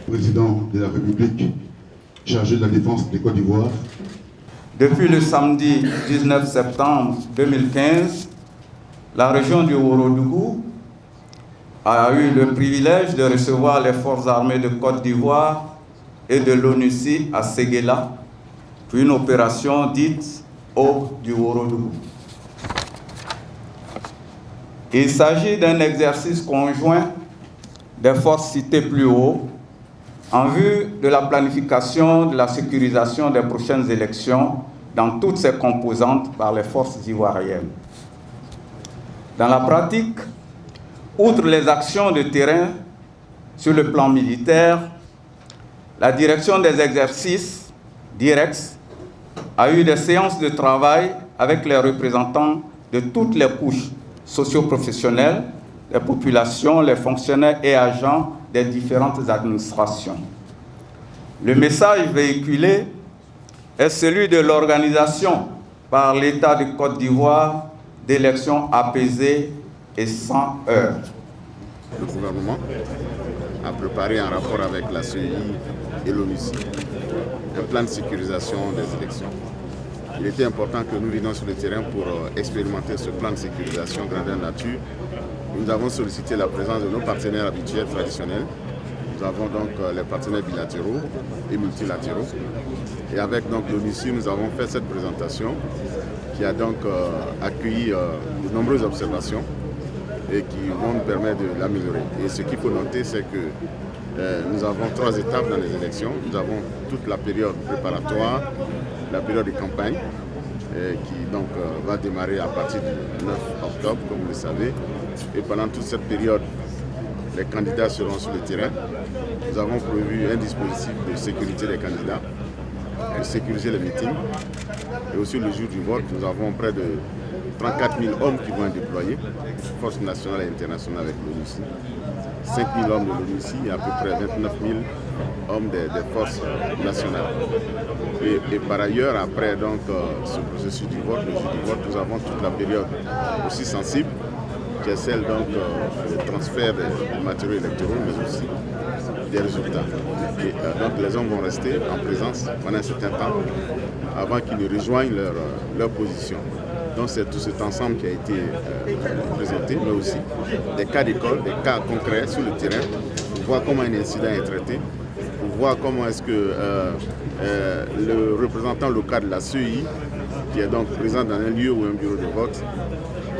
Président de la République, chargé de la défense de Côte d'Ivoire. Depuis le samedi 19 septembre 2015, la région du Ourodougou a eu le privilège de recevoir les forces armées de Côte d'Ivoire et de l'ONUCI à Séguéla pour une opération dite Aube du Ourodougou. Il s'agit d'un exercice conjoint des forces citées plus haut en vue de la planification de la sécurisation des prochaines élections dans toutes ses composantes par les forces ivoiriennes. Dans la pratique, outre les actions de terrain sur le plan militaire, la direction des exercices, DIREX, a eu des séances de travail avec les représentants de toutes les couches socio-professionnelles, les populations, les fonctionnaires et agents des différentes administrations. Le message véhiculé est celui de l'organisation par l'État de Côte d'Ivoire d'élections apaisées et sans heurts. Le gouvernement a préparé en rapport avec la CEI et l'ONUCI un plan de sécurisation des élections. Il était important que nous venions sur le terrain pour expérimenter ce plan de sécurisation grandeur nature. Nous avons sollicité la présence de nos partenaires habituels traditionnels. Nous avons donc les partenaires bilatéraux et multilatéraux. Et avec donc l'ONUCI, nous avons fait cette présentation qui a donc accueilli de nombreuses observations et qui vont nous permettre de l'améliorer. Et ce qu'il faut noter, c'est que nous avons 3 étapes dans les élections. Nous avons toute la période préparatoire, la période de campagne, qui donc va démarrer à partir du 9 octobre, comme vous le savez. Et pendant toute cette période, les candidats seront sur le terrain. Nous avons prévu un dispositif de sécurité des candidats, de sécuriser les meetings. Et aussi le jour du vote, nous avons près de 34 000 hommes qui vont être déployés, forces nationales et internationales avec l'ONUCI. 5 000 hommes de l'ONUCI et à peu près 29 000 hommes des forces nationales. Et par ailleurs, après donc, ce processus du vote, le jour du vote, nous avons toute la période aussi sensible, qui est celle donc du transfert des matériaux électoraux, mais aussi des résultats. Et donc les hommes vont rester en présence pendant un certain temps avant qu'ils ne rejoignent leur position. Donc c'est tout cet ensemble qui a été présenté, mais aussi des cas d'école, des cas concrets sur le terrain, pour voir comment un incident est traité, pour voir comment est-ce que le représentant local de la CEI, qui est donc présent dans un lieu ou un bureau de vote,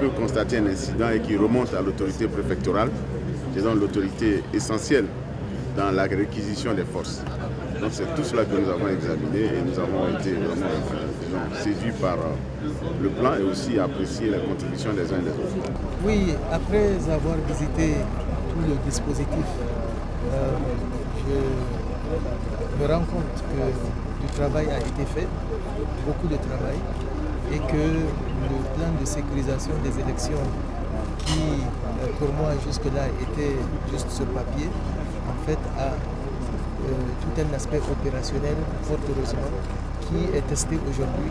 peut constater un incident et qui remonte à l'autorité préfectorale, qui est donc l'autorité essentielle dans la réquisition des forces. Donc c'est tout cela que nous avons examiné et nous avons été vraiment séduits par le plan et aussi apprécié la contribution des uns et des autres. Oui, après avoir visité tout le dispositif, je me rends compte que du travail a été fait, beaucoup de travail, et que le plan de sécurisation des élections qui, pour moi, jusque-là, était juste sur papier, en fait, a tout un aspect opérationnel, fort heureusement, qui est testé aujourd'hui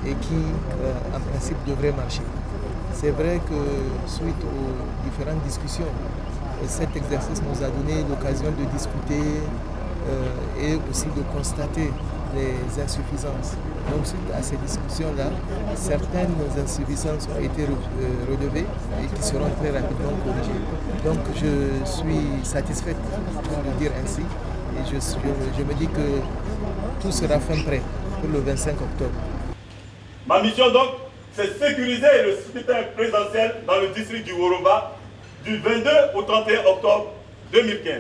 et qui, en principe, devrait marcher. C'est vrai que, suite aux différentes discussions, cet exercice nous a donné l'occasion de discuter et aussi de constater les insuffisances. Donc suite à ces discussions-là, certaines insuffisances ont été relevées et qui seront très rapidement corrigées. Donc je suis satisfait, pour le dire ainsi, et je me dis que tout sera fin prêt pour le 25 octobre. Ma mission donc, c'est sécuriser le scrutin présidentiel dans le district du Woroba du 22 au 31 octobre 2015.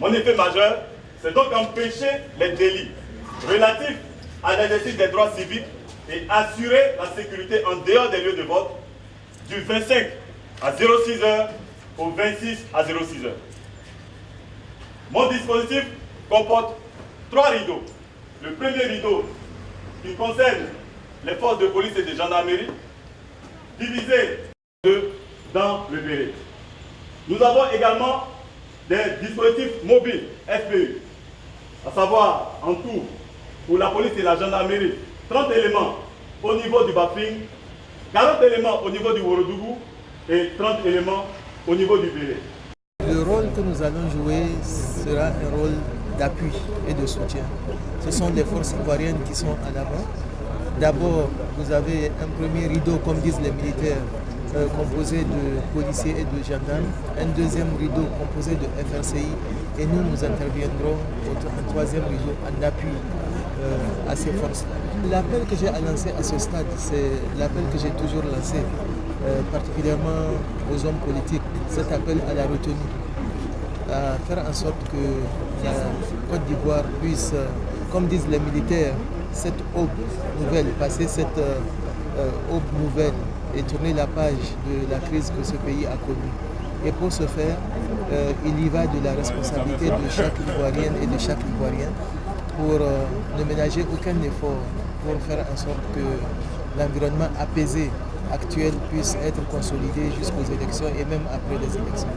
Mon effet majeur, c'est donc empêcher les délits relatifs à l'exercice des droits civiques et assurer la sécurité en dehors des lieux de vote du 25 à 06h au 26 à 06h. Mon dispositif comporte 3 rideaux. Le premier rideau qui concerne les forces de police et de gendarmerie, divisées dans le Béret. Nous avons également des dispositifs mobiles FPU, à savoir en tout, pour la police et la gendarmerie, 30 éléments au niveau du Bafing, 40 éléments au niveau du Worodougou et 30 éléments au niveau du Béret. Le rôle que nous allons jouer sera un rôle d'appui et de soutien. Ce sont les forces ivoiriennes qui sont en avant. D'abord, vous avez un premier rideau, comme disent les militaires, composé de policiers et de gendarmes, un deuxième rideau composé de FRCI, et nous interviendrons un troisième rideau en appui à ces forces-là. L'appel que j'ai à lancer à ce stade, c'est l'appel que j'ai toujours lancé, particulièrement aux hommes politiques, cet appel à la retenue, à faire en sorte que la Côte d'Ivoire puisse, comme disent les militaires, cette aube nouvelle, passer cette aube nouvelle et tourner la page de la crise que ce pays a connue. Et pour ce faire, il y va de la responsabilité de chaque Ivoirienne et de chaque Ivoirien pour ne ménager aucun effort pour faire en sorte que l'environnement apaisé actuel puisse être consolidé jusqu'aux élections et même après les élections.